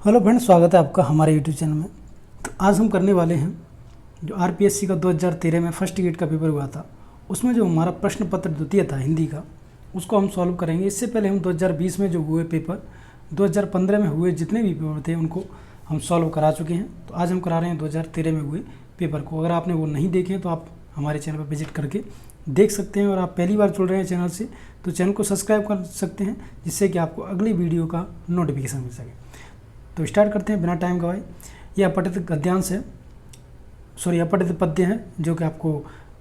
Hello friends, स्वागत है आपका हमारे यूट्यूब चैनल में। तो आज हम करने वाले हैं जो आरपीएससी का 2013 में फर्स्ट गेट का पेपर हुआ था, उसमें जो हमारा प्रश्न पत्र द्वितीय था हिंदी का, उसको हम सॉल्व करेंगे। इससे पहले हम 2020 में जो हुए पेपर, 2015 में हुए जितने भी पेपर थे उनको हम सॉल्व करा चुके हैं। तो आज हम करा रहे हैं 2013 में हुए पेपर को। अगर आपने वो नहीं देखे तो आप हमारे चैनल पर विजिट करके देख सकते हैं, और आप पहली बार जुड़ रहे हैं चैनल से तो चैनल को सब्सक्राइब कर सकते हैं, जिससे कि आपको अगली वीडियो का नोटिफिकेशन मिल सके। तो स्टार्ट करते हैं बिना टाइम गवाए। यह अपठित गद्यांश है, अपठित पद्य है, जो कि आपको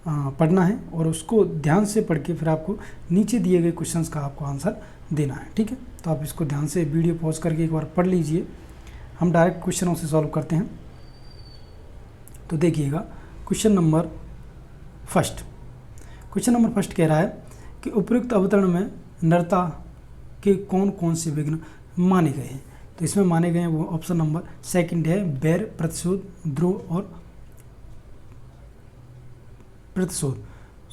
पढ़ना है और उसको ध्यान से पढ़ के फिर आपको नीचे दिए गए क्वेश्चंस का आपको आंसर देना है। ठीक है, तो आप इसको ध्यान से वीडियो पॉज करके एक बार पढ़ लीजिए। हम डायरेक्ट क्वेश्चनों से सॉल्व करते हैं। तो देखिएगा क्वेश्चन नंबर फर्स्ट कह रहा है कि उपयुक्त अवतरण में नरता के कौन कौन से विघ्न माने गए हैं। तो इसमें माने गए हैं वो ऑप्शन नंबर सेकंड है, बैर, प्रतिशोध, द्रोह और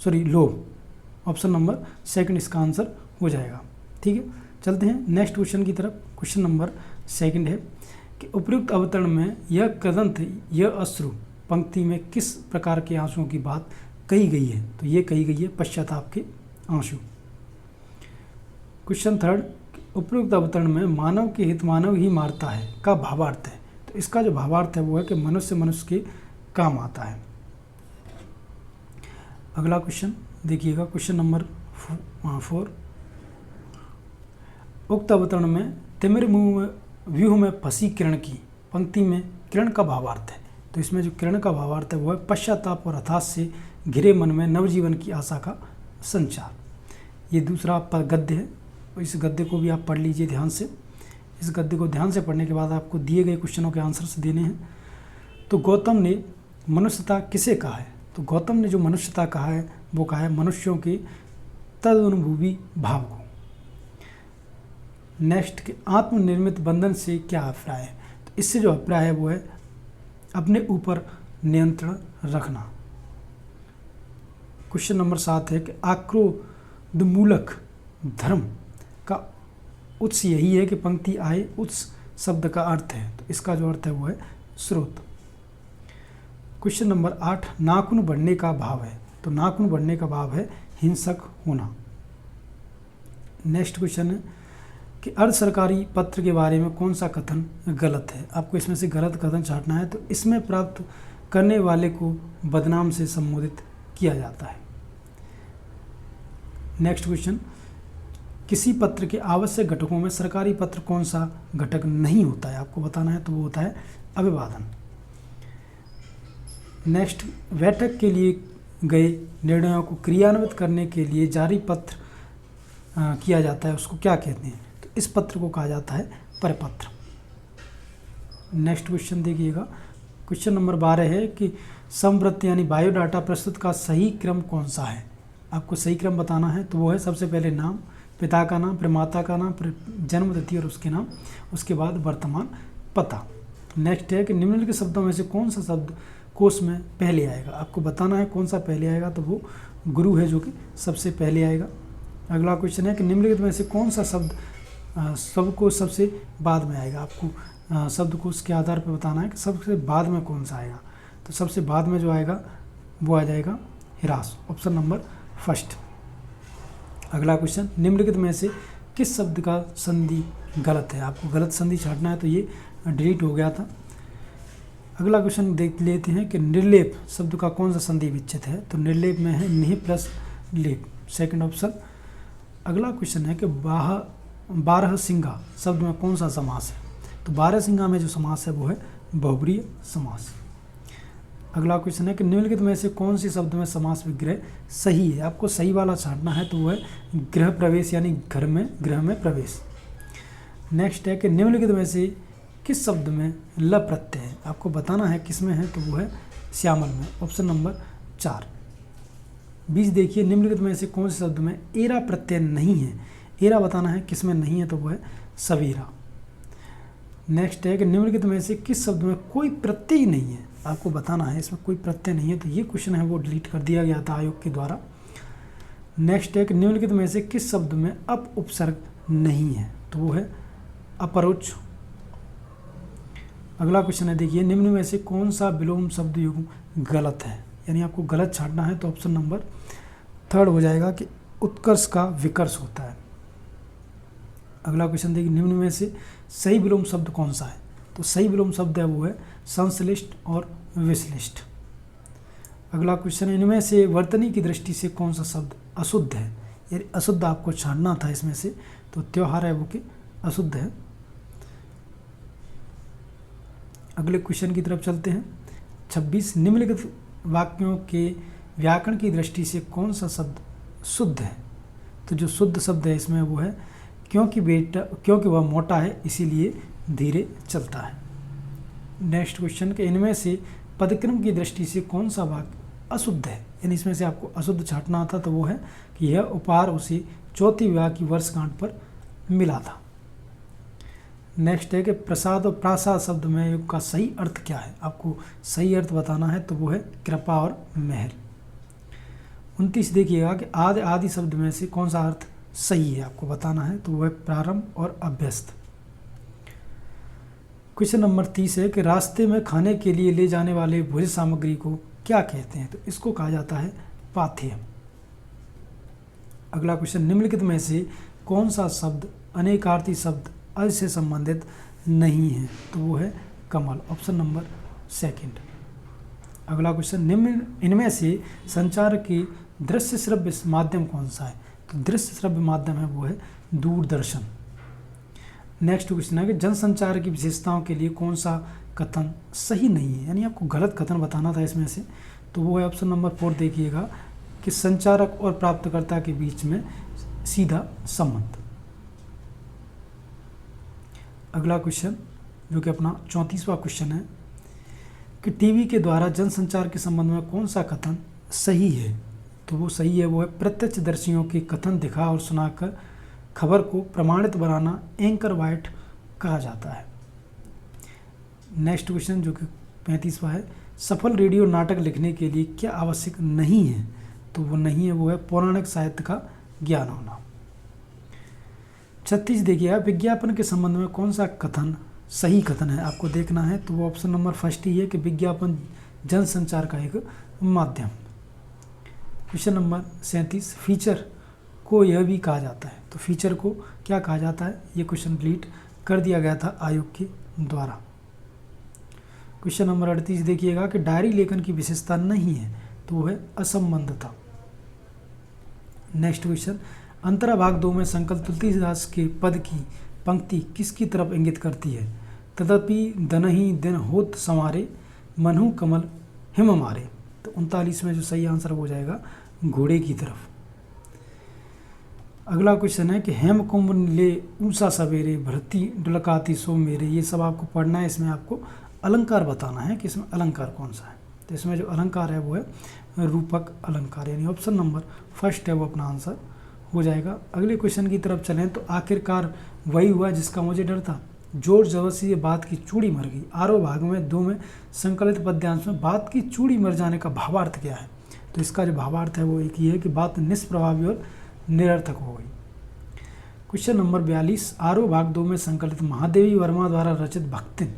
लोभ। ऑप्शन नंबर सेकंड इसका आंसर हो जाएगा। ठीक है, चलते हैं नेक्स्ट क्वेश्चन की तरफ। क्वेश्चन नंबर सेकंड है कि उपयुक्त अवतरण में यह कृदंत, यह अश्रु पंक्ति में किस प्रकार के आंसुओं की बात कही गई है। तो ये कही गई है पश्चाताप के आंसू। क्वेश्चन थर्ड, उपयुक्त अवतरण में मानव के हित मानव ही मारता है का भावार्थ है। तो इसका जो भावार्थ है वो है कि मनुष्य मनुष्य के काम आता है। अगला क्वेश्चन देखिएगा, क्वेश्चन नंबर 4, उक्त अवतरण में तिमिर व्यूह में फंसी किरण की पंक्ति में किरण का भावार्थ है। तो इसमें जो किरण का भावार्थ है वो है पश्चाताप और हताश से घिरे मन में नवजीवन की आशा का संचार। ये दूसरा गद्य है, इस गद्य को भी आप पढ़ लीजिए ध्यान से। इस गद्य को ध्यान से पढ़ने के बाद आपको दिए गए क्वेश्चनों के आंसर्स देने हैं। तो गौतम ने मनुष्यता किसे कहा है। तो गौतम ने जो मनुष्यता कहा है वो कहा है मनुष्यों के तदनुभूति भाव को। नेक्स्ट के आत्मनिर्मित बंधन से क्या अभिप्राय है। तो इससे जो अभिप्राय है वो है अपने ऊपर नियंत्रण रखना। क्वेश्चन नंबर 7 है कि आक्रोदमूलक धर्म का उत्स यही है कि पंक्ति आए। उत्स शब्द का अर्थ है, तो इसका जो अर्थ है वो है स्रोत। क्वेश्चन नंबर 8, नाखून बढ़ने का भाव है। तो नाखून बढ़ने का भाव है हिंसक होना। नेक्स्ट क्वेश्चन है कि अर्ध सरकारी पत्र के बारे में कौन सा कथन गलत है। आपको इसमें से गलत कथन छांटना है। तो इसमें प्राप्त करने वाले को बदनाम से संबोधित किया जाता है। नेक्स्ट क्वेश्चन, किसी पत्र के आवश्यक घटकों में सरकारी पत्र कौन सा घटक नहीं होता है, आपको बताना है। तो वो होता है अभिवादन। नेक्स्ट, बैठक के लिए गए निर्णयों को क्रियान्वित करने के लिए जारी पत्र किया जाता है, उसको क्या कहते हैं। तो इस पत्र को कहा जाता है परिपत्र। नेक्स्ट क्वेश्चन देखिएगा, क्वेश्चन नंबर 12 है कि समवृत्ति यानी बायोडाटा प्रस्तुत का सही क्रम कौन सा है। आपको सही क्रम बताना है। तो वो है सबसे पहले नाम, पिता का नाम, फिर माता का नाम, फिर जन्म तिथि और उसके नाम, उसके बाद वर्तमान पता। नेक्स्ट है कि निम्नलिखित शब्दों में से कौन सा शब्द कोश में पहले आएगा। आपको बताना है कौन सा पहले आएगा। तो वो गुरु है जो कि सबसे पहले आएगा। अगला क्वेश्चन है कि निम्नलिखित में से कौन सा शब्द शब्दकोश सबसे बाद में आएगा। आपको शब्दकोश के आधार पर बताना है कि सबसे बाद में कौन सा आएगा। तो सबसे बाद में जो आएगा वो आ जाएगा हिरास, ऑप्शन नंबर फर्स्ट। अगला क्वेश्चन, निम्नलिखित में से किस शब्द का संधि गलत है। आपको गलत संधि छांटना है। तो ये डिलीट हो गया था। अगला क्वेश्चन देख लेते हैं कि निर्लेप शब्द का कौन सा संधि विच्छेद है। तो निर्लेप में है निह प्लस लेप, सेकंड ऑप्शन। अगला क्वेश्चन है कि बारहसिंगा शब्द में कौन सा समास है। तो बारहसिंगा में जो समास है वो है बहुब्रीहि समास। अगला क्वेश्चन है कि निम्नलिखित में से कौन सी शब्द में समास विग्रह सही है। आपको सही वाला छांटना है। तो वो है गृह प्रवेश यानी गृह में प्रवेश। नेक्स्ट है कि निम्नलिखित में से किस शब्द में ल प्रत्यय है। आपको बताना है किस में है। तो वो है श्यामल में, ऑप्शन नंबर 4। 20 देखिए, निम्नलिखित में से कौन से शब्द में एरा प्रत्यय नहीं है। एरा बताना है किस में नहीं है। तो वो है सवेरा। नेक्स्ट है कि निम्नलिखित में से किस शब्द में कोई प्रत्यय नहीं है। आपको बताना है इसमें कोई प्रत्यय नहीं है। तो ये क्वेश्चन है वो डिलीट कर दिया गया था आयोग के द्वारा। नेक्स्ट है कि निम्नलिखित में से किस शब्द में अप उपसर्ग नहीं है। तो वो है अपरोक्ष। अगला क्वेश्चन है, देखिए निम्न में से कौन सा विलोम शब्द युग्म गलत है, यानी आपको गलत छांटना है। तो ऑप्शन नंबर 3 हो जाएगा कि उत्कर्ष का विकर्ष होता है। अगला क्वेश्चन देखिए, निम्न में से सही विलोम शब्द कौन सा है। तो सही विलोम शब्द है वो है संश्लिष्ट और विश्लिष्ट। अगला क्वेश्चन है, इनमें से वर्तनी की दृष्टि से कौन सा शब्द अशुद्ध है, यानी अशुद्ध आपको छांटना था इसमें से। तो त्योहार है वो कि अशुद्ध है। अगले क्वेश्चन की तरफ चलते हैं। 26, निम्नलिखित वाक्यों के व्याकरण की दृष्टि से कौन सा शब्द शुद्ध है। तो जो शुद्ध शब्द है इसमें वो है क्योंकि वह मोटा है इसीलिए धीरे चलता है। नेक्स्ट क्वेश्चन के, इनमें से पदक्रम की दृष्टि से कौन सा वाक्य अशुद्ध है, यानी इसमें से आपको अशुद्ध छांटना था। तो वो है कि यह उपहार उसे चौथी विवाह की वर्षगांठ पर मिला था। नेक्स्ट है कि प्रसाद और प्रासाद शब्द में युग का सही अर्थ क्या है, आपको सही अर्थ बताना है। तो वो है कृपा और महल। 29 देखिएगा कि आदि आदि शब्द में से कौन सा अर्थ सही है, आपको बताना है। तो वो है प्रारंभ और अभ्यस्त। क्वेश्चन नंबर 30 है कि रास्ते में खाने के लिए ले जाने वाले भोज्य सामग्री को क्या कहते हैं। तो इसको कहा जाता है पाथेय। अगला क्वेश्चन, निम्नलिखित में से कौन सा शब्द अनेकार्थी शब्द अज से संबंधित नहीं है। तो वो है कमल, ऑप्शन नंबर 2। अगला क्वेश्चन, निम्न इनमें से संचार के दृश्य श्रव्य माध्यम कौन सा है। तो दृश्य श्रव्य माध्यम है वो है दूरदर्शन। नेक्स्ट क्वेश्चन है कि जनसंचार की विशेषताओं के लिए कौन सा कथन सही नहीं है, यानी आपको गलत कथन बताना था इसमें से। तो वो है ऑप्शन नंबर 4 देखिएगा कि संचारक और प्राप्तकर्ता के बीच में सीधा संबंध। अगला क्वेश्चन जो कि अपना 34वां क्वेश्चन है कि टीवी के द्वारा जनसंचार के संबंध में कौन सा कथन सही है। तो वो सही है वो है प्रत्यक्षदर्शियों के कथन दिखा और सुनाकर खबर को प्रमाणित बनाना एंकर वाइट कहा जाता है। नेक्स्ट क्वेश्चन जो कि 35वां है, सफल रेडियो नाटक लिखने के लिए क्या आवश्यक नहीं है। तो वो नहीं है वो है पौराणिक साहित्य का ज्ञान होना। 36 देखिएगा, विज्ञापन के संबंध में कौन सा कथन सही कथन है, आपको देखना है। तो वो ऑप्शन नंबर 1 ही है कि विज्ञापन जनसंचार का एक माध्यम। क्वेश्चन नंबर 37, फीचर को यह भी कहा जाता है। तो फीचर को क्या कहा जाता है, ये क्वेश्चन डिलीट कर दिया गया था आयोग के द्वारा। क्वेश्चन नंबर 38 देखिएगा कि डायरी लेखन की विशेषता नहीं है। तो वो है असंबंधता। नेक्स्ट क्वेश्चन, अंतरा भाग 2 में संकल्प तुलसीदास के पद की पंक्ति किसकी तरफ इंगित करती है। तदपि दनहि दिन होत संवारे मनहु कमल हिम मारे। तो 39 में जो सही आंसर हो जाएगा घोड़े की तरफ। अगला क्वेश्चन है कि हेम कुंभ ले ऊषा सवेरे भृति डुलकाती सो मेरे। ये सब आपको पढ़ना है, इसमें आपको अलंकार बताना है कि इसमें अलंकार कौन सा है। तो इसमें जो अलंकार है वो है रूपक अलंकार, यानी ऑप्शन नंबर 1 है वो अपना आंसर हो जाएगा। अगले क्वेश्चन की तरफ चलें तो आखिरकार वही हुआ जिसका मुझे डर था, जोर जबरदस्ती ये बात की चूड़ी मर गई। आरोह भाग में 2 में संकलित पद्यांश में बात की चूड़ी मर जाने का भावार्थ क्या है। तो इसका जो भावार्थ है वो एक ही है कि बात निष्प्रभावी और निरर्थक हो गई। क्वेश्चन नंबर 42, आरोह भाग 2 में संकलित महादेवी वर्मा द्वारा रचित भक्तिन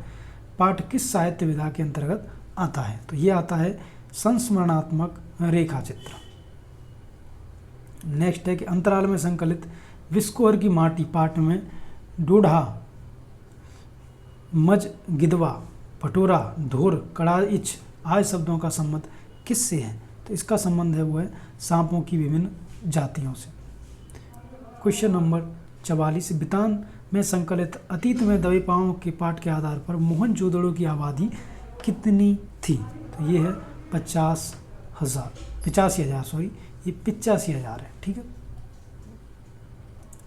पाठ किस साहित्य विधा के अंतर्गत आता है। तो ये आता है संस्मरणात्मक रेखा चित्र। नेक्स्ट है कि अंतराल में संकलित विस्कोहर की माटी पाठ में डोढ़ा मज गिदवा पटोरा धोर कड़ाइच आदि शब्दों का संबंध किससे है। तो इसका संबंध है वो है सांपों की विभिन्न जातियों से। क्वेश्चन नंबर 44, बितान में संकलित अतीत में दबे पाँव के पाठ के आधार पर मोहनजोदड़ो की आबादी कितनी थी। तो ये है 85,000 सॉरी, ये 85,000 है, ठीक है।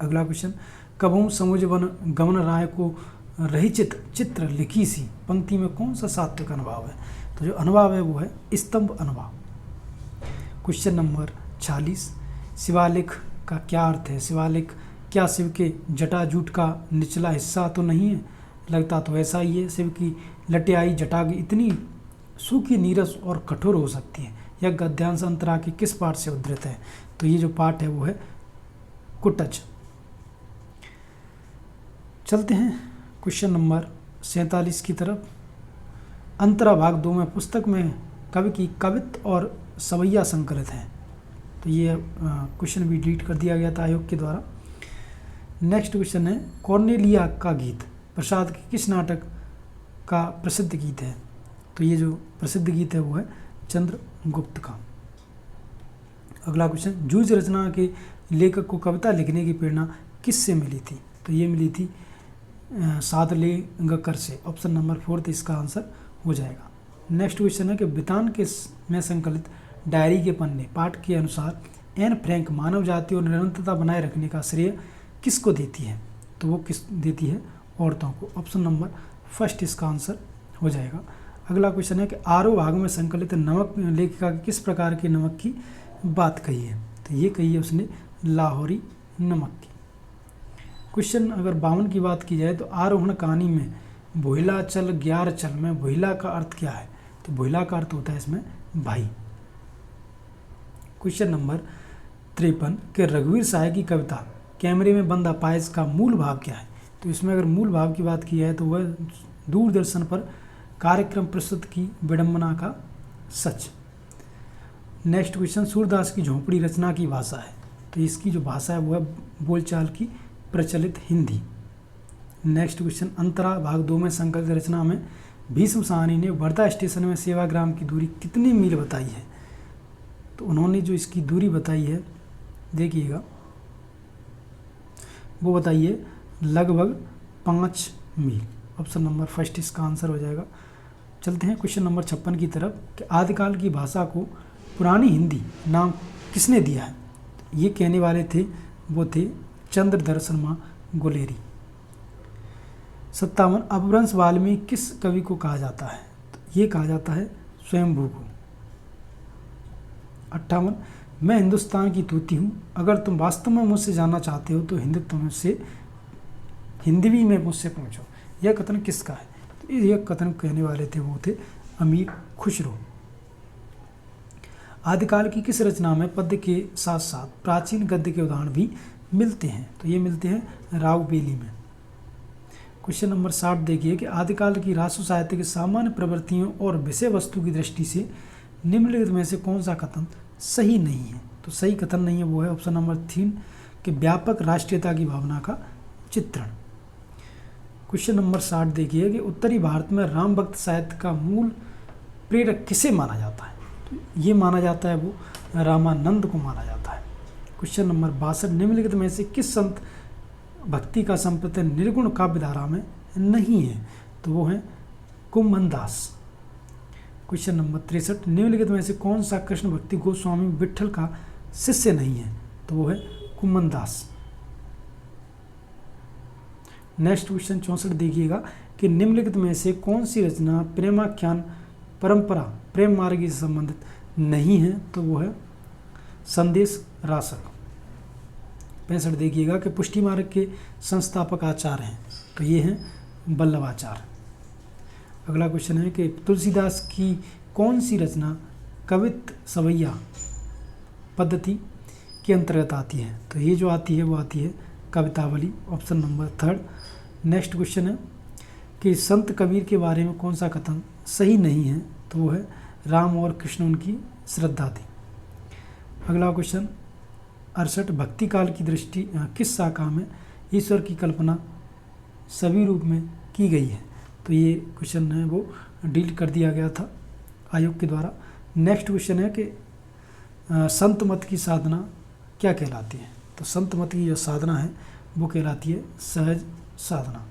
अगला क्वेश्चन, कबहू समुझ वन गमन राय को रहिचित चित्र लिखी सी पंक्ति में कौन सा सात्विक अनुभाव है। तो जो अनुभाव है वो है स्तंभ अनुभाव। क्वेश्चन नंबर 46, शिवालिक का क्या अर्थ है। शिवालिक क्या शिव के जटाजूट का निचला हिस्सा तो नहीं है, लगता तो ऐसा ही है। शिव की लटियाई जटा इतनी सूखी नीरस और कठोर हो सकती है। यह गद्यांश अंतरा के किस पाठ से उद्धृत है। तो ये जो पाठ है वो है कुटच। चलते हैं क्वेश्चन नंबर 47 की तरफ। अंतरा भाग 2 में पुस्तक में कवि की कवित्व और सवैया संकलित हैं। तो ये क्वेश्चन भी डिलीट कर दिया गया था आयोग के द्वारा। नेक्स्ट क्वेश्चन है कॉर्नेलिया का गीत प्रसाद के किस नाटक का प्रसिद्ध गीत है? तो ये जो प्रसिद्ध गीत है वो है चंद्रगुप्त का। अगला क्वेश्चन जूझ रचना के लेखक को कविता लिखने की प्रेरणा किससे मिली थी? तो ये मिली थी सादलेंगकर से। ऑप्शन नंबर 4 इसका आंसर हो जाएगा। नेक्स्ट क्वेश्चन है कि बितान के में संकलित डायरी के पन्ने पाठ के अनुसार एन फ्रैंक मानव जाति और निरंतरता बनाए रखने का श्रेय किसको देती है? तो वो किस देती है? औरतों को। ऑप्शन नंबर 1 इसका आंसर हो जाएगा। अगला क्वेश्चन है कि आरोह भाग में संकलित नमक लेखिका की किस प्रकार के नमक की बात कही है? तो ये कही है उसने लाहौरी नमक की। क्वेश्चन अगर 52 की बात की जाए तो आरोहण कहानी में भोइला चल ग्यार चल में भोइला का अर्थ क्या है? तो भोइला का अर्थ होता है इसमें भाई। क्वेश्चन नंबर 53 के रघुवीर साय की कविता कैमरे में बंद अपाहिज का मूल भाव क्या है? तो इसमें अगर मूल भाव की बात की जाए तो वह दूरदर्शन पर कार्यक्रम प्रस्तुत की विडंबना का सच। नेक्स्ट क्वेश्चन सूरदास की झोंपड़ी रचना की भाषा है? तो इसकी जो भाषा है वो है बोलचाल की प्रचलित हिंदी। नेक्स्ट क्वेश्चन अंतरा भाग 2 में संकलित रचना में भीष्म साहनी ने वर्धा स्टेशन में सेवाग्राम की दूरी कितनी मील बताई है? तो उन्होंने जो इसकी दूरी बताई है देखिएगा वो बताइए लगभग 5 मील। ऑप्शन नंबर 1 इसका आंसर हो जाएगा। चलते हैं क्वेश्चन नंबर 56 की तरफ कि आदिकाल की भाषा को पुरानी हिंदी नाम किसने दिया है? ये कहने वाले थे वो थे चंद्रधर शर्मा गुलेरी। 57 अपभ्रंश वाल्मीकि किस कवि को कहा जाता है? तो ये कहा जाता है स्वयंभू को। 58 मैं हिंदुस्तान की तूती हूँ, अगर तुम वास्तव में मुझसे जानना चाहते हो तो हिंदवी में मुझसे पूछो। यह कथन किसका है? तो यह कथन कहने वाले थे वो थे अमीर खुसरो। आदिकाल की किस रचना में पद्य के साथ साथ प्राचीन गद्य के उदाहरण भी मिलते हैं? तो ये मिलते हैं रावबेली में। क्वेश्चन नंबर 60 देखिए कि आदिकाल की राष्ट्र साहित्य की सामान्य प्रवृत्तियों और विषय वस्तु की दृष्टि से निम्नलिखित में से कौन सा कथन सही नहीं है? तो सही कथन नहीं है वो है ऑप्शन नंबर 3 कि व्यापक राष्ट्रीयता की भावना का चित्रण। क्वेश्चन नंबर 60 देखिए कि उत्तरी भारत में राम भक्त साहित्य का मूल प्रेरक किसे माना जाता है? तो ये माना जाता है वो रामानंद को माना जाता है। क्वेश्चन नंबर 62 निम्नलिखित में से किस संत भक्ति का संप्रदाय निर्गुण काव्य धारा में नहीं है? तो वो है कुम्भनदास। क्वेश्चन नंबर 63 निम्नलिखित में से कौन सा कृष्ण भक्ति गोस्वामी विट्ठल का शिष्य नहीं है? तो वो है कुम्भनदास। नेक्स्ट क्वेश्चन 64 देखिएगा कि निम्नलिखित में से कौन सी रचना प्रेमाख्यान परंपरा प्रेम मार्ग से संबंधित नहीं है? तो वो है संदेश रासक। 65 देखिएगा कि पुष्टि मार्ग के संस्थापक आचार्य हैं? तो ये हैं वल्लभाचार्य। अगला क्वेश्चन है कि तुलसीदास की कौन सी रचना कवित्व सवैया पद्धति के अंतर्गत आती है? तो ये जो आती है वो आती है Kavitavali. Option number 3। Next question है कि संत कबीर के बारे में कौन सा कथन सही नहीं है? तो वो है राम और कृष्ण उनकी श्रद्धा थी। अगला क्वेश्चन 68 भक्ति काल की दृष्टि किस शाखा में ईश्वर की कल्पना सभी रूप में की गई है? तो ये क्वेश्चन है वो डील कर दिया गया था आयोग के द्वारा। नेक्स्ट क्वेश्चन है कि संत मत की साधना क्या कहलाती है? तो संत मत की जो साधना है वो कहलाती है सहज साधना।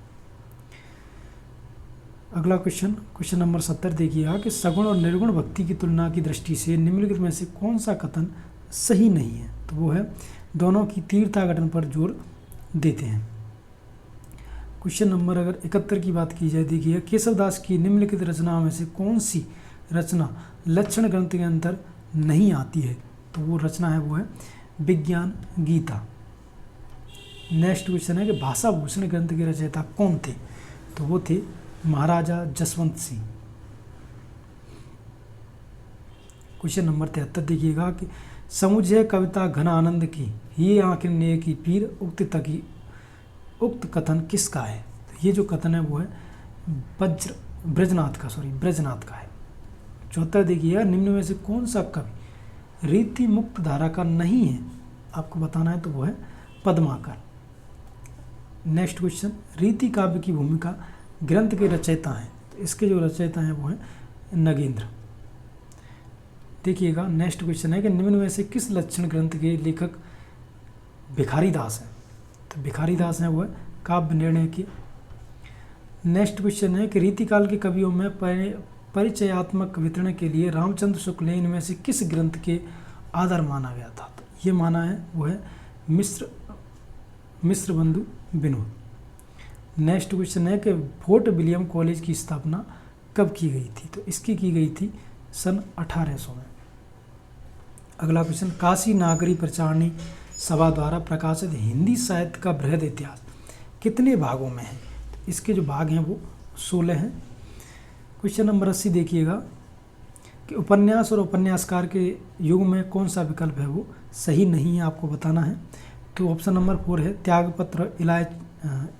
अगला क्वेश्चन नंबर 70 देखिएगा कि सगुण और निर्गुण भक्ति की तुलना की दृष्टि से निम्नलिखित में से कौन सा कथन सही नहीं है? तो वो है दोनों की तीव्रता घटन पर जोर देते हैं। क्वेश्चन नंबर अगर 71 की बात की जाए देखिए केशवदास की निम्नलिखित रचनाओं में से कौन सी रचना लक्षण ग्रंथ के अंतर नहीं आती है? तो वो रचना है वो है विज्ञान गीता। नेक्स्ट क्वेश्चन है कि भाषा भूषण ग्रंथ के रचयिता कौन थे? तो वो थे महाराजा जसवंत सिंह। क्वेश्चन नंबर 73 देखिएगा कि समुझे कविता घन आनंद की ये आंखें ने की पीर उक्त कथन किसका है? तो ये जो कथन है वो है ब्रजनाथ का है। चौथा देखिएगा, निम्न में से कौन सा कवि रीति मुक्त धारा का नहीं है, आपको बताना है, तो वो है पद्माकर। नेक्स्ट क्वेश्चन, रीति काव्य की भूमिका ग्रंथ के रचयिता हैं, तो इसके जो रचयिता हैं वो है नगेंद्र। देखिएगा नेक्स्ट क्वेश्चन है कि निम्न में से किस लक्षण ग्रंथ के लेखक भिखारी दास हैं, तो भिखारी दास हैं वो है काव्य निर्णय के। नेक्स्ट क्वेश्चन है कि रीतिकाल के कवियों में परिचयात्मक वितरण के लिए रामचंद्र शुक्ल ने इनमें से किस ग्रंथ के आधार माना गया था, तो ये माना है वो है मिश्र बंधु विनोद। नेक्स्ट क्वेश्चन है कि फोर्ट विलियम कॉलेज की स्थापना कब की गई थी, तो इसकी की गई थी सन 1800 में। अगला क्वेश्चन, काशी नागरी प्रचारणी सभा द्वारा प्रकाशित हिंदी साहित्य का बृहद इतिहास कितने भागों में है, तो इसके जो भाग हैं वो 16 हैं। क्वेश्चन नंबर 80 देखिएगा कि उपन्यास और उपन्यासकार के युग में कौन सा विकल्प है वो सही नहीं है, आपको बताना है, तो ऑप्शन नंबर 4 है त्यागपत्र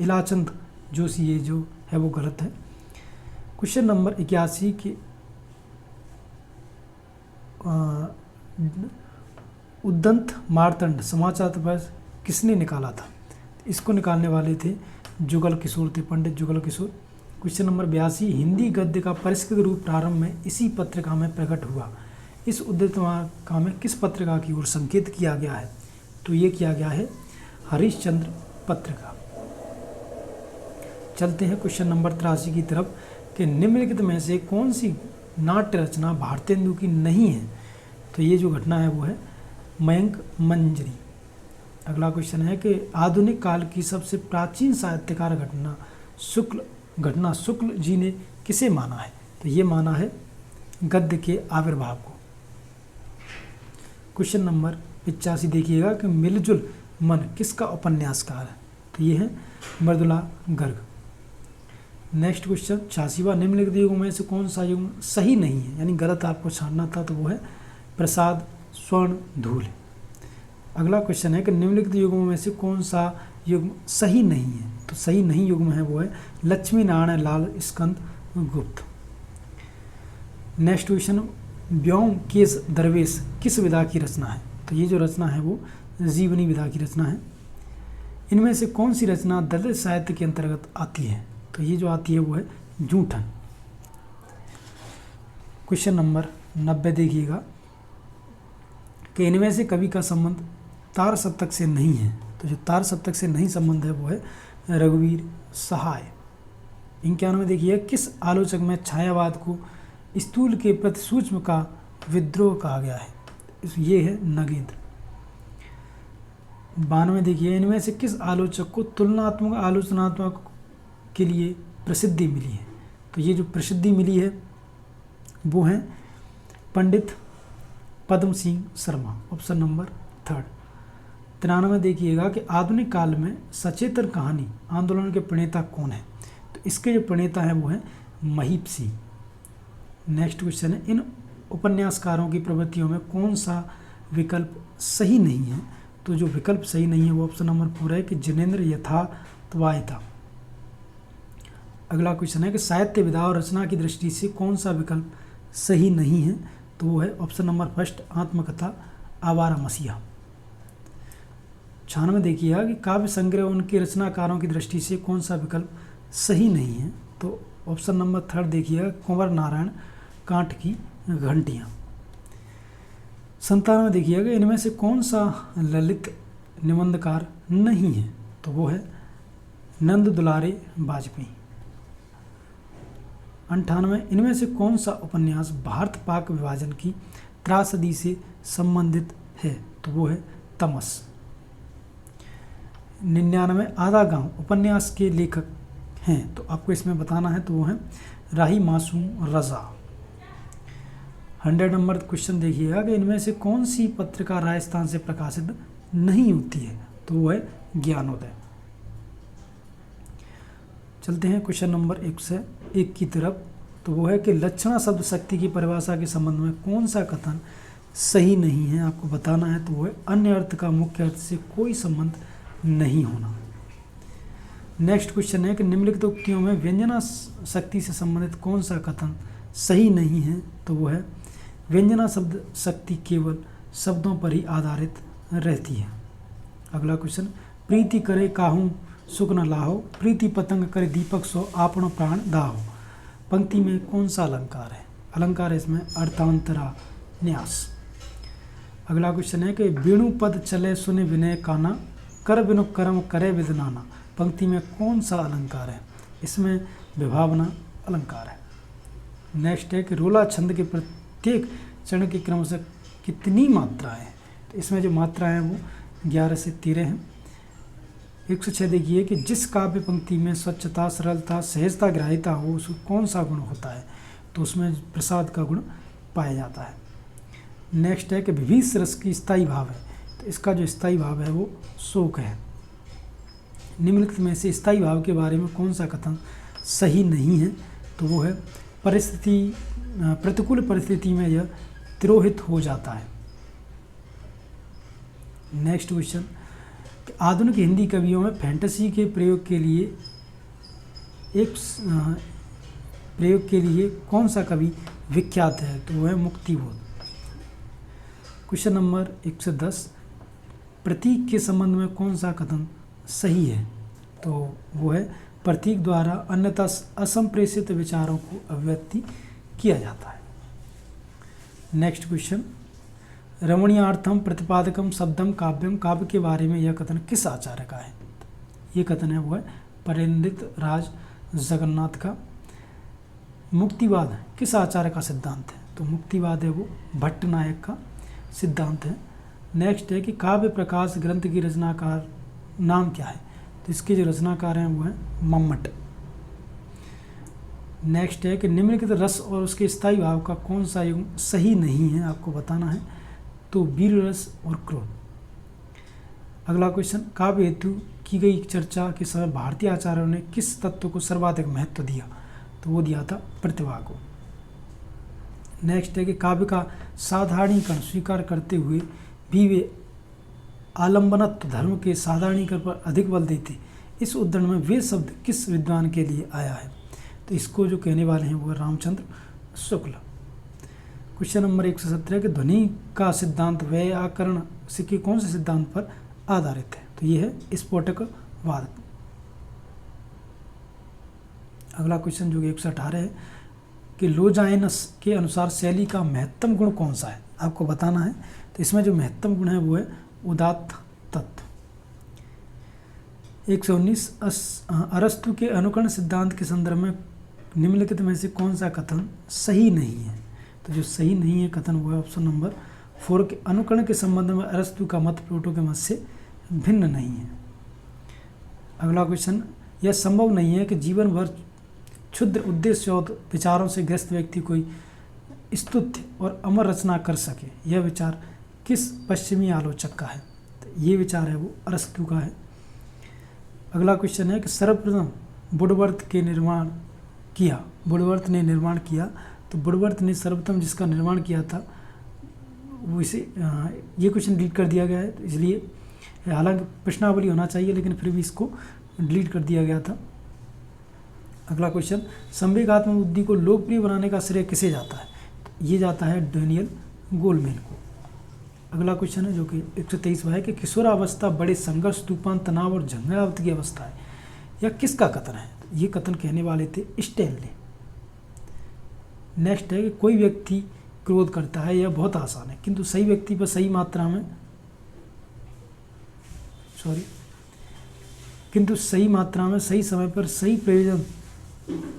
इलाचंद जोशी, ये जो है वो गलत है। क्वेश्चन नंबर 81 के उद्दंत मारतंड समाचार पत्र किसने निकाला था, इसको निकालने वाले थे जुगल किशोर थे, पंडित जुगल किशोर। क्वेश्चन नंबर 82, हिंदी गद्य का परिष्कृत रूप प्रारंभ में इसी पत्रिका में प्रकट हुआ, इस उद्दत मालिका में किस पत्रिका की ओर संकेत किया गया है, तो ये किया गया है हरिश्चंद्र पत्रिका। चलते हैं क्वेश्चन नंबर 83 की तरफ कि निम्नलिखित में से कौन सी नाट्य रचना भारतेंदु की नहीं है, तो ये जो घटना है वो है मयंक मंजरी। अगला क्वेश्चन है कि आधुनिक काल की सबसे प्राचीन साहित्यकार घटना शुक्ल जी ने किसे माना है, तो ये माना है गद्य के आविर्भाव को। क्वेश्चन नंबर 85 देखिएगा कि मिलजुल मन किसका उपन्यासकार है, तो ये है मृदुला गर्ग। नेक्स्ट क्वेश्चन 86वां, निम्नलिखित युगों में से कौन सा युग सही नहीं है, यानी गलत आपको छानना था, तो वो है प्रसाद स्वर्ण धूल। अगला क्वेश्चन है कि निम्नलिखित युगों में से कौन सा युग सही नहीं है, तो सही नहीं युग में है वो है लक्ष्मी नारायण लाल स्कंद गुप्त। नेक्स्ट क्वेश्चन, व्योम केस दरवेश किस विधा की रचना है, तो ये जो रचना है वो जीवनी विधा की रचना है। इनमें से कौन सी रचना दलित साहित्य के अंतर्गत आती है, तो ये जो आती है वो है जूठन। क्वेश्चन नंबर 90 देखिएगा कि इनमें से कवि का संबंध तार सप्तक से नहीं है, तो जो तार सप्तक से नहीं संबंध है वो है रघुवीर सहाय। 91 देखिए, किस आलोचक में छायावाद को स्थूल के प्रति सूक्ष्म का विद्रोह कहा गया है, ये है नगेंद्र। 92 देखिए, इनमें से किस आलोचक को तुलनात्मक आलोचनात्मक के लिए प्रसिद्धि मिली है, तो ये जो प्रसिद्धि मिली है वो है पंडित पद्म सिंह शर्मा, ऑप्शन नंबर 3। 93 देखिएगा कि आधुनिक काल में सचेतन कहानी आंदोलन के प्रणेता कौन है, तो इसके जो प्रणेता हैं वो है महीप सिंह। नेक्स्ट क्वेश्चन है, इन उपन्यासकारों की प्रवृत्तियों में कौन सा विकल्प सही नहीं है, तो जो विकल्प सही नहीं है वो ऑप्शन नंबर 4 है कि जिनेंद्र यथार्थवादिता। अगला क्वेश्चन है कि साहित्य विधा और रचना की दृष्टि से कौन सा विकल्प सही नहीं है, तो वो है ऑप्शन नंबर 1 आत्मकथा आवारा मसीहा। 96 देखिएगा कि काव्य संग्रह उनके रचनाकारों की दृष्टि से कौन सा विकल्प सही नहीं है, तो ऑप्शन नंबर 3 देखिएगा कुंवर नारायण कांट की घंटियाँ। 97 देखिएगा इनमें से कौन सा ललित निबंधकार नहीं है, तो वो है नंद दुलारे वाजपेयी। 98 इनमें से कौन सा उपन्यास भारत पाक विभाजन की त्रासदी से संबंधित है, तो वो है तमस। 99 आधा गांव उपन्यास के लेखक हैं, तो आपको इसमें बताना है, तो वो है राही मासूम रजा। 100 नंबर क्वेश्चन देखिएगा कि इनमें से कौन सी पत्रिका राजस्थान से प्रकाशित नहीं होती है, तो वो है ज्ञानोदय। चलते हैं क्वेश्चन नंबर 101 की तरफ, तो वो है कि लक्षणा शब्द शक्ति की परिभाषा के संबंध में कौन सा कथन सही नहीं है, आपको बताना है, तो वो है अन्य अर्थ का मुख्य अर्थ से कोई संबंध नहीं होना। नेक्स्ट क्वेश्चन है कि निम्नलिखित उक्तियों में व्यंजना शक्ति से संबंधित कौन सा कथन सही नहीं है? तो वो है व्यंजना शब्द शक्ति केवल शब्दों पर ही आधारित रहती है। अगला क्वेश्चन, प्रीति करे काहू सुख न लाहो, प्रीति पतंग करे दीपक सो आपनो प्राण दाहो। पंक्ति में कौन सा अलंकार है? अलंकार है इसमें अर्थांतरा न्यास। अगला क्वेश्चन है कि वेणु पद चले सुने विनय काना, कर बिनु कर्म करे विद नाना। पंक्ति में कौन सा अलंकार है? इसमें विभावना अलंकार है। नेक्स्ट है कि रोला छंद के प्रत्येक चरण के क्रम से कितनी मात्राएं हैं? तो इसमें जो मात्राएं हैं वो 11 से 13 हैं। 106 देखिए कि जिस काव्य पंक्ति में स्वच्छता, सरलता, सहजता, ग्राह्यता हो उसको कौन सा गुण होता है? तो उसमें प्रसाद का गुण पाया जाता है। नेक्स्ट है कि विभीष रस की स्थायी भाव है, तो इसका जो स्थायी भाव है वो शोक है। निम्नलिखित में से स्थायी भाव के बारे में कौन सा कथन सही नहीं है? तो वो है प्रतिकूल परिस्थिति में यह तिरोहित हो जाता है। नेक्स्ट क्वेश्चन, आधुनिक हिंदी कवियों में फैंटेसी के प्रयोग के लिए कौन सा कवि विख्यात है? तो वह है मुक्तिबोध। क्वेश्चन नंबर 110, प्रतीक के संबंध में कौन सा कथन सही है? तो वो है प्रतीक द्वारा अन्यथा असंप्रेषित विचारों को अभिव्यक्ति किया जाता है। नेक्स्ट क्वेश्चन, रमणीयार्थम प्रतिपादकम शब्दम काव्यम, काव्य के बारे में यह कथन किस आचार्य का है? ये कथन है वो है परिंदित राज जगन्नाथ का। मुक्तिवाद किस आचार्य का सिद्धांत है? तो मुक्तिवाद है वो भट्टनायक का सिद्धांत है। नेक्स्ट है कि काव्य प्रकाश ग्रंथ की रचनाकार नाम क्या है? तो इसके जो रचनाकार हैं वो हैं मम्मट। नेक्स्ट है कि निम्नलिखित रस और उसके स्थायी भाव का कौन सा युग सही नहीं है, आपको बताना है। तो वीर रस और क्रोध। अगला क्वेश्चन, काव्य हेतु की गई चर्चा के समय भारतीय आचार्यों ने किस तत्व को सर्वाधिक महत्व दिया? तो वो दिया था प्रतिभा को। नेक्स्ट है कि काव्य का साधारणीकरण स्वीकार करते हुए भी वे आलंबनत्व धर्म के साधारणीकरण पर अधिक बल देते। इस उद्धरण में वे शब्द किस विद्वान के लिए आया है? तो इसको जो कहने वाले हैं वो है रामचंद्र शुक्ल। क्वेश्चन नंबर 117 कि ध्वनि का सिद्धांत व्याकरण के कौन से सिद्धांत पर आधारित है? तो ये है स्फोटकवाद। अगला क्वेश्चन जो 118 है कि लोजाइनस के अनुसार शैली का महत्तम गुण कौन सा है? आपको बताना है। तो इसमें जो महत्तम गुण है वो है उदात्त तत्व। 119 अरस्तु के अनुकरण सिद्धांत के संदर्भ में निम्नलिखित में से कौन सा कथन सही नहीं है? तो जो सही नहीं है कथन वो है ऑप्शन नंबर 4 के अनुकरण के संबंध में अरस्तु का मत प्लेटो के मत से भिन्न नहीं है। अगला क्वेश्चन, यह संभव नहीं है कि जीवन भर क्षुद्र उद्देश्य और विचारों से ग्रस्त व्यक्ति कोई स्तुत्य और अमर रचना कर सके। यह विचार किस पश्चिमी आलोचक का है? तो ये विचार है वो अरस्तु का है। अगला क्वेश्चन है कि सर्वप्रथम वुडवर्थ ने निर्माण किया। तो वुडवर्थ ने सर्वप्रथम जिसका निर्माण किया था वो इसे ये क्वेश्चन डिलीट कर दिया गया है, तो इसलिए हालांकि प्रश्नावली होना चाहिए लेकिन फिर भी इसको डिलीट कर दिया गया था। अगला क्वेश्चन, संवेगात्मक बुद्धि को लोकप्रिय बनाने का श्रेय किसे जाता है? तो ये जाता है डैनियल गोलमैन को। अगला क्वेश्चन है जो कि 123 है कि किशोरावस्था बड़े संघर्ष, तूफान, तनाव और झंझावात की अवस्था है। यह किसका कथन है? तो ये कथन कहने वाले थे स्टेनले। नेक्स्ट है कि कोई व्यक्ति क्रोध करता है, यह बहुत आसान है, किंतु सही व्यक्ति पर सही मात्रा में सही समय पर सही प्रयोजन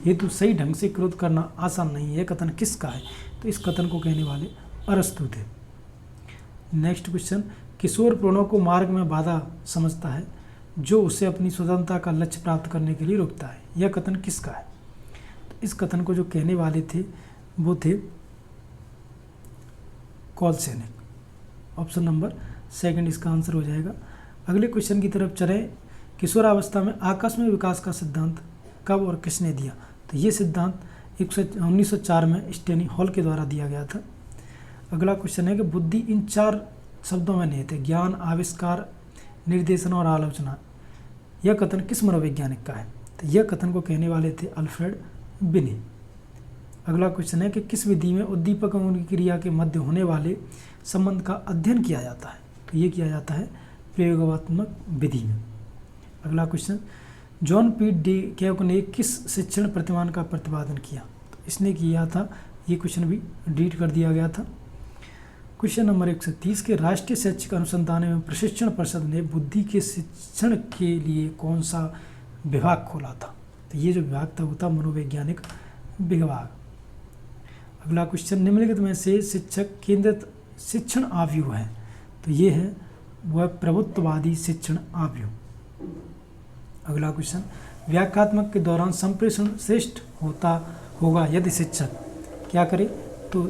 हेतु सही ढंग से क्रोध करना आसान नहीं है। यह कथन किसका है? तो इस कथन को कहने वाले अरस्तु थे। नेक्स्ट क्वेश्चन, किशोर प्रणों को मार्ग में बाधा समझता है जो उसे अपनी स्वतंत्रता का लक्ष्य प्राप्त करने के लिए रोकता है। यह कथन किसका है? तो इस कथन को जो कहने वाले थे वो थे कॉलसेनिक। ऑप्शन नंबर 2 इसका आंसर हो जाएगा। अगले क्वेश्चन की तरफ चलें। किशोरावस्था में आकस्मिक विकास का सिद्धांत कब और किसने दिया? तो ये सिद्धांत 1904 में स्टेनी हॉल के द्वारा दिया गया था। अगला क्वेश्चन है कि बुद्धि इन 4 शब्दों में निहित है। ज्ञान, आविष्कार, निर्देशन और आलोचना। यह कथन किस मनोवैज्ञानिक का है? तो यह कथन को कहने वाले थे अल्फ्रेड बिने। अगला क्वेश्चन है कि किस विधि में उद्दीपक और उनकी क्रिया के मध्य होने वाले संबंध का अध्ययन किया जाता है? तो ये किया जाता है प्रयोगात्मक विधि में। अगला क्वेश्चन, जॉन पी डी कैक ने किस शिक्षण प्रतिमान का प्रतिपादन किया? तो इसने किया था, ये क्वेश्चन भी डिलीट कर दिया गया था। क्वेश्चन नंबर 130 के राष्ट्रीय शैक्षिक अनुसंधान एवं प्रशिक्षण परिषद ने बुद्धि के शिक्षण के लिए कौन सा विभाग खोला था? तो ये जो विभाग था वो था मनोवैज्ञानिक विभाग। अगला क्वेश्चन, निम्नलिखित में से शिक्षक केंद्रित शिक्षण आव्यूह है? तो ये है वह प्रभुत्ववादी शिक्षण आव्यूह। अगला क्वेश्चन, व्याख्यात्मक के दौरान संप्रेषण श्रेष्ठ होगा यदि शिक्षक क्या करे? तो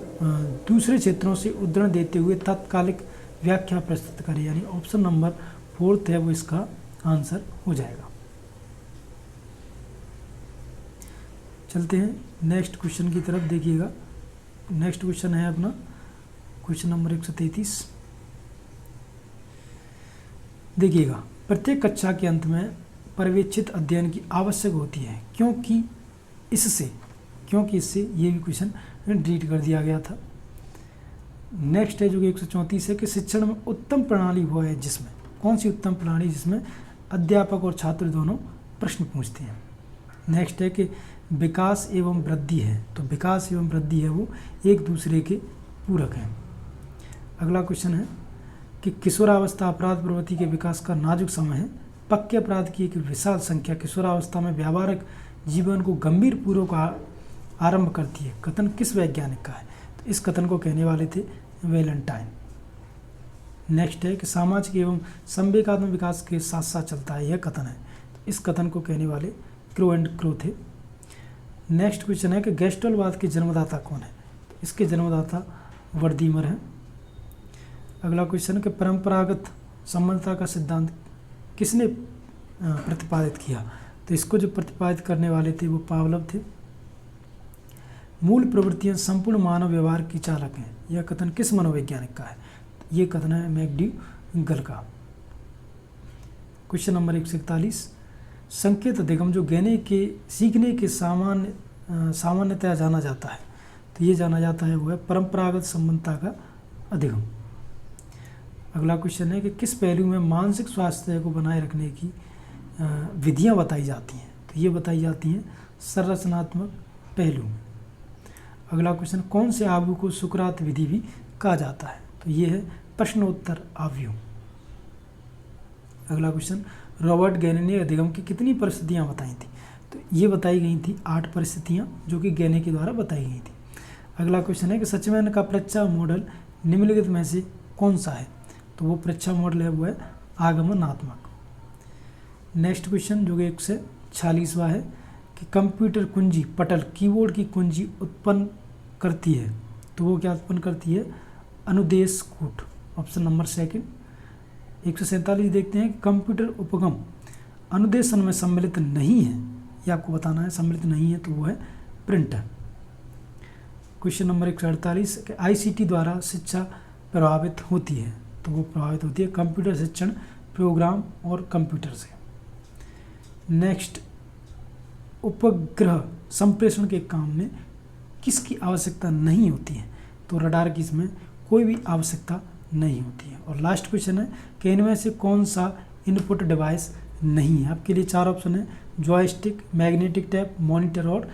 दूसरे क्षेत्रों से उद्धरण देते हुए तात्कालिक व्याख्या प्रस्तुत करे, यानी ऑप्शन नंबर 4 है वो इसका आंसर हो जाएगा। चलते हैं नेक्स्ट क्वेश्चन की तरफ, देखिएगा। नेक्स्ट क्वेश्चन है अपना क्वेश्चन नंबर 133। देखिएगा, प्रत्येक कक्षा के अंत में पर्यवेक्षित अध्ययन की आवश्यक होती है क्योंकि इससे ये भी क्वेश्चन डिलीट कर दिया गया था। नेक्स्ट है जो कि 134 है कि शिक्षण में उत्तम प्रणाली वो है जिसमें, कौन सी उत्तम प्रणाली? जिसमें अध्यापक और छात्र दोनों प्रश्न पूछते हैं। नेक्स्ट है कि विकास एवं वृद्धि है, तो विकास एवं वृद्धि है वो एक दूसरे के पूरक हैं। अगला क्वेश्चन है कि किशोरावस्था अपराध प्रवृत्ति के विकास का नाजुक समय है। पक्के अपराध की एक विशाल संख्या किशोरावस्था में व्यावहारिक जीवन को गंभीर पूर्वक आरंभ करती है। कथन किस वैज्ञानिक का है? तो इस कथन को कहने वाले थे वैलेंटाइन। नेक्स्ट है कि सामाजिक एवं संवेगात्मक विकास के साथ साथ चलता है, यह कथन है। तो इस कथन को कहने वाले क्रो एंड क्रो थे। नेक्स्ट क्वेश्चन है कि गेस्टोलवाद के जन्मदाता कौन है? तो इसके जन्मदाता वर्दीमर हैं। अगला क्वेश्चन है कि परंपरागत संबंधता का सिद्धांत किसने प्रतिपादित किया? तो इसको जो प्रतिपादित करने वाले थे वो पावलोव थे। मूल प्रवृत्तियां संपूर्ण मानव व्यवहार की चालक हैं, यह कथन किस मनोवैज्ञानिक का है? ये कथन है मैक्डोगल का। क्वेश्चन नंबर 141, संकेत अधिगम जो सीखने के सामान्यतया जाना जाता है, तो ये जाना जाता है वो है परंपरागत संबंधता का अधिगम। अगला क्वेश्चन है कि किस पहलू में मानसिक स्वास्थ्य को बनाए रखने की विधियां बताई जाती हैं? तो ये बताई जाती हैं संरचनात्मक पहलू। अगला क्वेश्चन, कौन से आव्यूह को सुकरात विधि भी कहा जाता है? तो ये है प्रश्नोत्तर आव्यूह। अगला क्वेश्चन, रॉबर्ट गैने ने अधिगम की कितनी परिस्थितियां बताई थी? तो ये बताई गई थी 8 परिस्थितियां जो कि गैने के द्वारा बताई गई थी। अगला क्वेश्चन है कि सचमैन का परीक्षा मॉडल निम्नलिखित में से कौन सा है? तो वो परीक्षा मॉडल है वो है आगमनात्मक। नेक्स्ट क्वेश्चन जो कि 146वां है कि कंप्यूटर कुंजी पटल कीबोर्ड की कुंजी उत्पन्न करती है, तो वो क्या उत्पन्न करती है? अनुदेश कूट, ऑप्शन नंबर 2। 147 देखते हैं कि कंप्यूटर उपगम अनुदेशन में सम्मिलित नहीं है, ये आपको बताना है, सम्मिलित नहीं है तो वो है प्रिंटर। क्वेश्चन नंबर 148 कि ICT द्वारा शिक्षा प्रभावित होती है, तो वो प्रभावित होती है कंप्यूटर शिक्षण प्रोग्राम और कंप्यूटर से। नेक्स्ट, उपग्रह संप्रेषण के काम में किसकी आवश्यकता नहीं होती है? तो रडार की इसमें कोई भी आवश्यकता नहीं होती है। और लास्ट क्वेश्चन है कि इनमें से कौन सा इनपुट डिवाइस नहीं है? आपके लिए 4 ऑप्शन है, जॉयस्टिक, मैग्नेटिक टैप, मॉनिटर और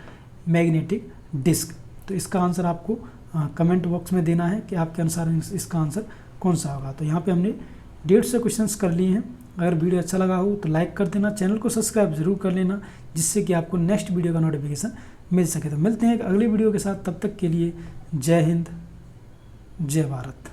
मैग्नेटिक डिस्क। तो इसका आंसर आपको कमेंट बॉक्स में देना है कि आपके अनुसार इसका आंसर कौन सा होगा। तो यहाँ पे हमने 150 क्वेश्चंस कर लिए हैं। अगर वीडियो अच्छा लगा हो तो लाइक कर देना, चैनल को सब्सक्राइब जरूर कर लेना, जिससे कि आपको नेक्स्ट वीडियो का नोटिफिकेशन मिल सके। तो मिलते हैं एक अगले वीडियो के साथ, तब तक के लिए जय हिंद, जय भारत।